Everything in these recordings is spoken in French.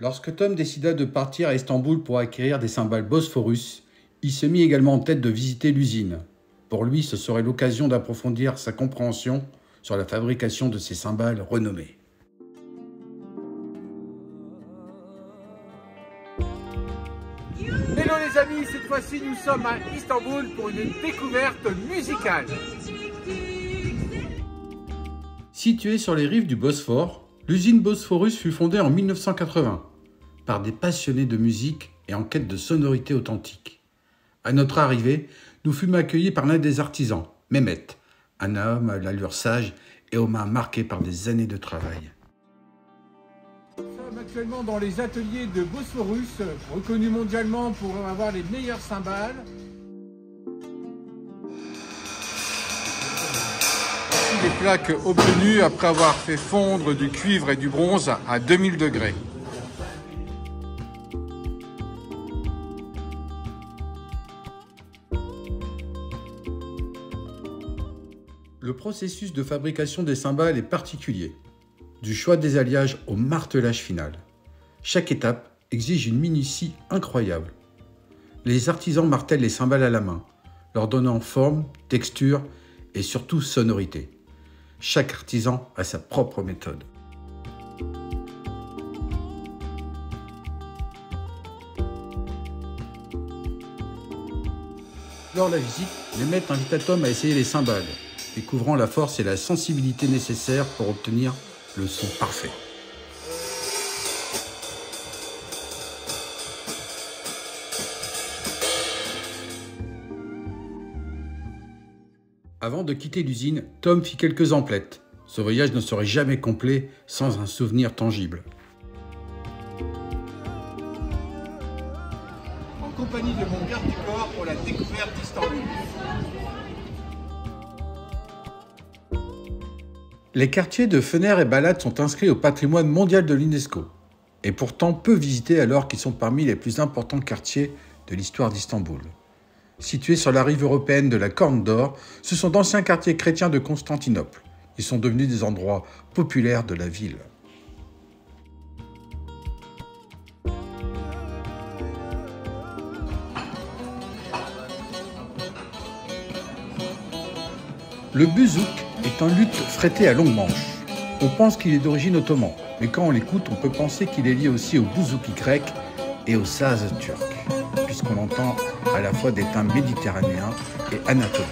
Lorsque Tom décida de partir à Istanbul pour acquérir des cymbales Bosphorus, il se mit également en tête de visiter l'usine. Pour lui, ce serait l'occasion d'approfondir sa compréhension sur la fabrication de ces cymbales renommées. Hello les amis, cette fois-ci nous sommes à Istanbul pour une découverte musicale. Située sur les rives du Bosphore, l'usine Bosphorus fut fondée en 1980 par des passionnés de musique et en quête de sonorités authentiques. À notre arrivée, nous fûmes accueillis par l'un des artisans, Mehmet, un homme à l'allure sage et aux mains marquées par des années de travail. Nous sommes actuellement dans les ateliers de Bosphorus, reconnus mondialement pour avoir les meilleures cymbales. Voici les plaques obtenues après avoir fait fondre du cuivre et du bronze à 2000 degrés. Le processus de fabrication des cymbales est particulier, du choix des alliages au martelage final. Chaque étape exige une minutie incroyable. Les artisans martèlent les cymbales à la main, leur donnant forme, texture et surtout sonorité. Chaque artisan a sa propre méthode. Lors de la visite, les maîtres invitent Tom à essayer les cymbales, découvrant la force et la sensibilité nécessaires pour obtenir le son parfait. Avant de quitter l'usine, Tom fit quelques emplettes. Ce voyage ne serait jamais complet sans un souvenir tangible. En compagnie de mon garde du corps pour la découverte d'Istanbul. Les quartiers de Fener et Balat sont inscrits au patrimoine mondial de l'UNESCO, et pourtant peu visités alors qu'ils sont parmi les plus importants quartiers de l'histoire d'Istanbul. Situés sur la rive européenne de la Corne d'Or, ce sont d'anciens quartiers chrétiens de Constantinople. Ils sont devenus des endroits populaires de la ville. Le buzouk est un luth frété à longue manche. On pense qu'il est d'origine ottoman, mais quand on l'écoute, on peut penser qu'il est lié aussi au bouzouki grec et au saz turc, puisqu'on entend à la fois des teints méditerranéens et anatoliens.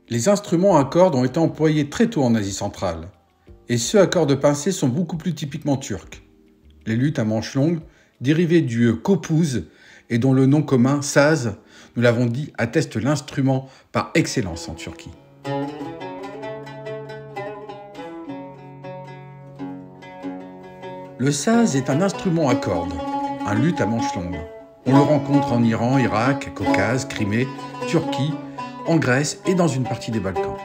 Les instruments à cordes ont été employés très tôt en Asie centrale. Et ceux à cordes pincées sont beaucoup plus typiquement turcs. Les luths à manches longues, dérivés du kopuz et dont le nom commun, saz, nous l'avons dit, atteste l'instrument par excellence en Turquie. Le saz est un instrument à cordes, un luth à manches longues. On le rencontre en Iran, Irak, Caucase, Crimée, Turquie, en Grèce et dans une partie des Balkans.